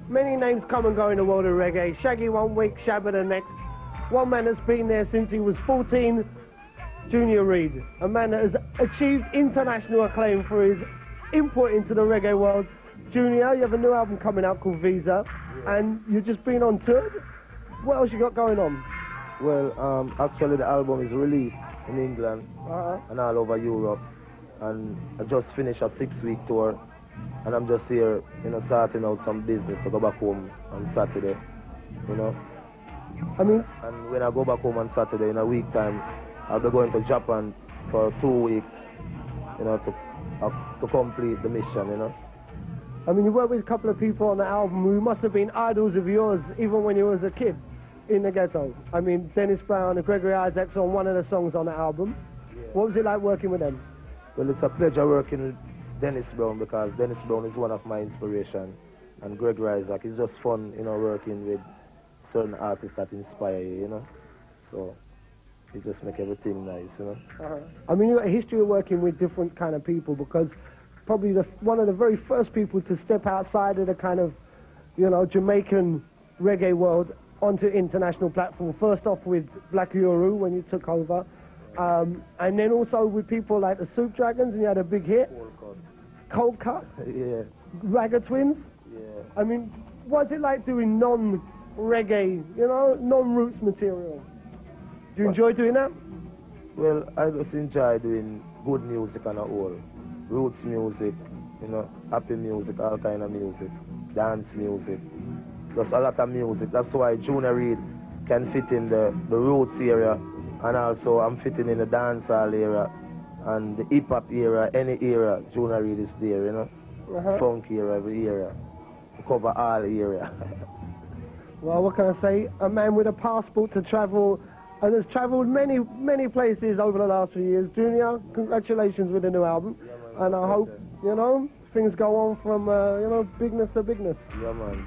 Many names come and go in the world of reggae. Shaggy one week, Shabba the next. One man that's been there since he was 14, Junior Reid. A man that has achieved international acclaim for his input into the reggae world. Junior, you have a new album coming out called Visa, and you've just been on tour. What else you got going on? Well, actually the album is released in England and all over Europe, and I just finished a 6-week tour, and I'm just here, you know, sorting out some business to go back home on Saturday, you know. And when I go back home on Saturday, in a week time, I'll be going to Japan for 2 weeks, you know, to complete the mission, you know. I mean, you worked with a couple of people on the album who must have been idols of yours even when you was a kid in the ghetto. I mean, Dennis Brown and Gregory Isaacs on one of the songs on the album. Yeah. What was it like working with them? Well, it's a pleasure working with Dennis Brown, because Dennis Brown is one of my inspiration, and Gregory Isaac. It's just fun, you know, working with certain artists that inspire you, you know. So it just make everything nice, you know. I mean, you got a history of working with different kind of people, because probably one of the very first people to step outside of the kind of, you know, Jamaican reggae world onto international platform. First off with Black Uru when you took over, and then also with people like the Soup Dragons, and you had a big hit. Cold Cut. Yeah. Ragga Twins. Yeah. I mean, what's it like doing non-reggae, you know, non-roots material? Do you enjoy doing that? Well, I just enjoy doing good music on a whole. Roots music, you know, happy music, all kind of music, dance music. Just a lot of music. That's why Junior Reid can fit in the roots area, and also I'm fitting in the dancehall area and the hip-hop era, any era. Junior Reid is there, you know. Funk era, every era. Cover all area. Well, what can I say? A man with a passport to travel, and has travelled many, many places over the last few years. Junior, congratulations with the new album. Yeah, man. And I hope, you know, things go on from, you know, bigness to bigness. Yeah, man.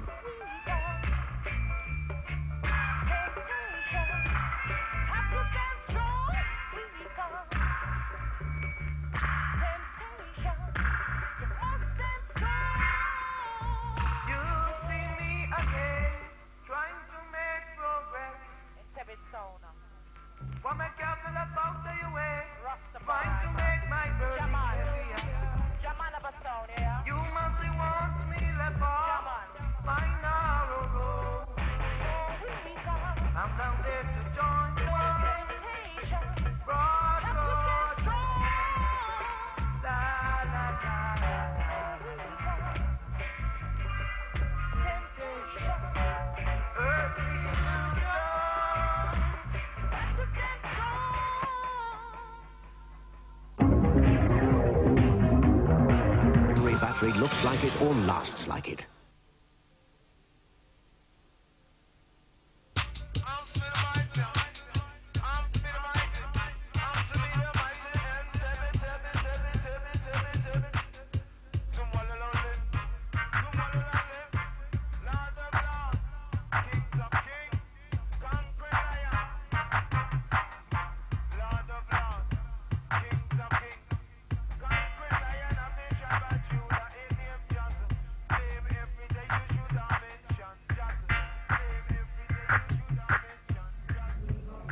Battery looks like it or lasts like it.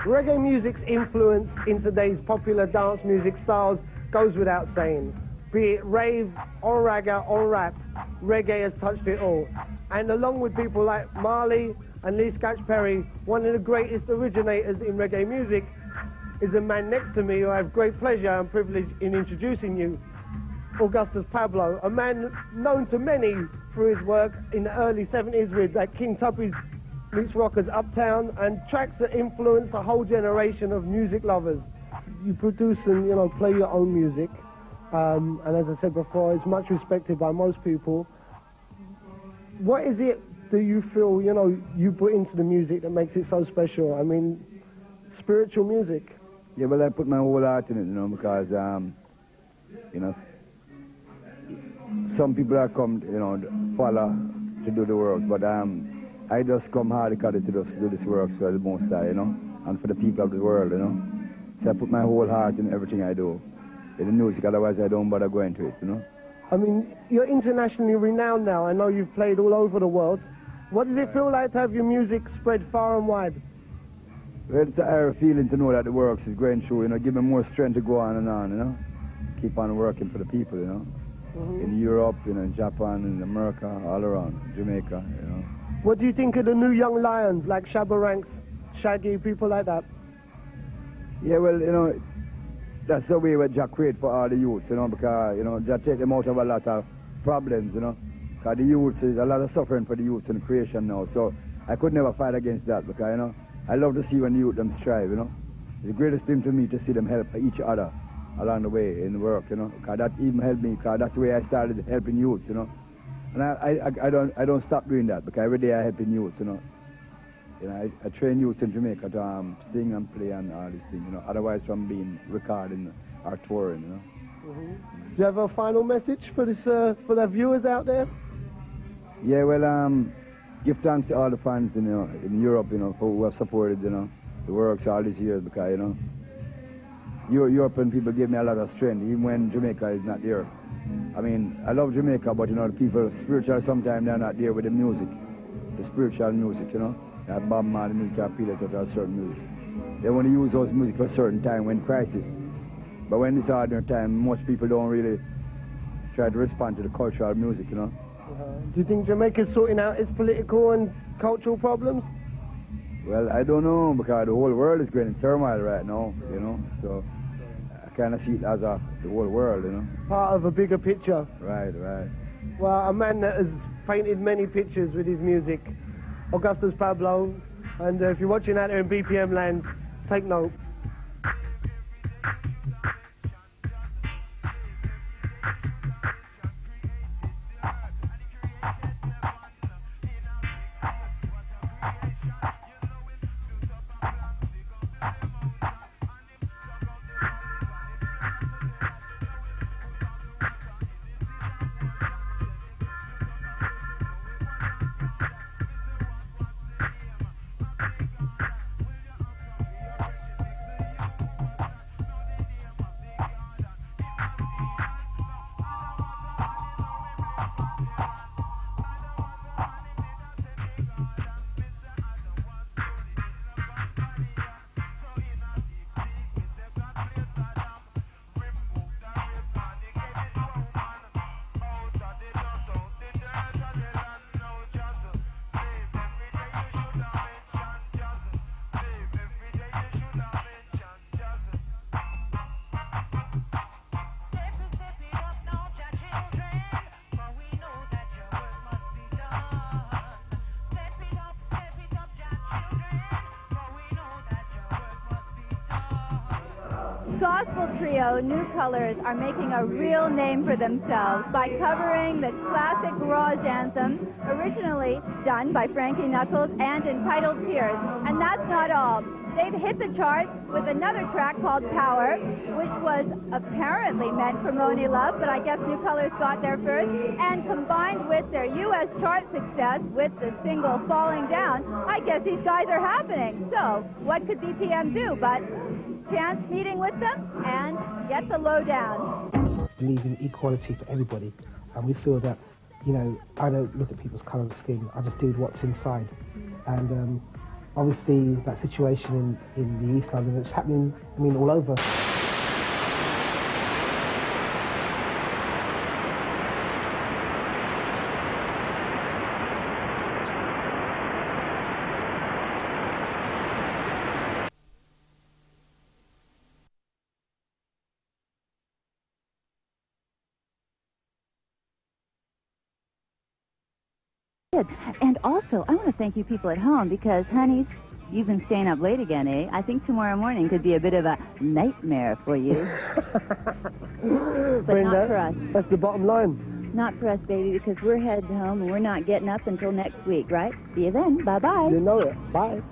Reggae music's influence in today's popular dance music styles goes without saying. Be it rave or ragga or rap, reggae has touched it all. And along with people like Marley and Lee Scratch Perry, one of the greatest originators in reggae music is a man next to me who I have great pleasure and privilege in introducing you, Augustus Pablo, a man known to many through his work in the early 70s with King Tubby's Meets Rockers Uptown, and tracks that influenced a whole generation of music lovers. you produce and, you know, play your own music. And as I said before, it's much respected by most people. What is it that you feel, you know, you put into the music that makes it so special? I mean, spiritual music. Yeah, well, I put my whole heart in it, you know, because, you know, some people are come, you know, follow to do the works, but I just come hard-hearted to just do this works for the Most High, you know, and for the people of the world, you know. So I put my whole heart in everything I do, in the music, otherwise I don't bother going to it, you know. I mean, you're internationally renowned now. I know you've played all over the world. What does it feel like to have your music spread far and wide? Well, it's a feeling to know that the works is going through, you know, give me more strength to go on, you know. Keep on working for the people, you know. In Europe, you know, in Japan, in America, all around, Jamaica, you know. What do you think of the new young lions like Shabba Ranks, Shaggy, people like that? Yeah, well, you know, that's the way what Jack create for all the youths, you know, because, you know, Jack take them out of a lot of problems, you know. Because the youths, is a lot of suffering for the youths in creation now, so I could never fight against that, because, you know, I love to see when the youth them strive, you know. It's the greatest thing to me to see them help each other along the way in work, you know, because that even helped me, because that's the way I started helping youths, you know. And I don't stop doing that, because every day I help youths, you know. You know, I train youths in Jamaica to sing and play and all these things, you know, otherwise from being recording or touring, you know. Do you have a final message for this, for the viewers out there? Yeah, well, give thanks to all the fans, you know, in Europe, you know, who have supported, you know, the works all these years, because, you know, European people give me a lot of strength, even when Jamaica is not there. I mean, I love Jamaica, but, you know, the people, spiritual, sometimes they're not there with the music, the spiritual music, you know. That Bob Marley music or Peter Tosh or certain music. They want to use those music for a certain time when crisis. But when it's ordinary time, most people don't really try to respond to the cultural music, you know. Do you think Jamaica's sorting out its political and cultural problems? Well, I don't know, because the whole world is going in turmoil right now, you know, so I kind of see it as the whole world, you know. Part of a bigger picture. Right, right. Well, a man that has painted many pictures with his music, Augustus Pablo, and if you're watching out there in BPM land, take note. Gospel trio New Colors are making a real name for themselves by covering the classic garage anthem, originally done by Frankie Knuckles and entitled Tears. And that's not all. They've hit the charts with another track called Power, which was apparently meant for Moni Love, but I guess New Colors got there first. And combined with their U.S. chart success with the single Falling Down, I guess these guys are happening. So what could BPM do but chance meeting with them and get the lowdown? Believe in equality for everybody, and we feel that, you know, I don't look at people's colour of skin, I just do what's inside. And obviously that situation in the East London, it's happening, I mean, all over. And also, I want to thank you people at home because, honeys, You've been staying up late again, eh? I think tomorrow morning could be a bit of a nightmare for you. But Brenda, not for us. that's the bottom line. Not for us, baby, because we're headed home and we're not getting up until next week, right? See you then. Bye-bye. You know it. Bye.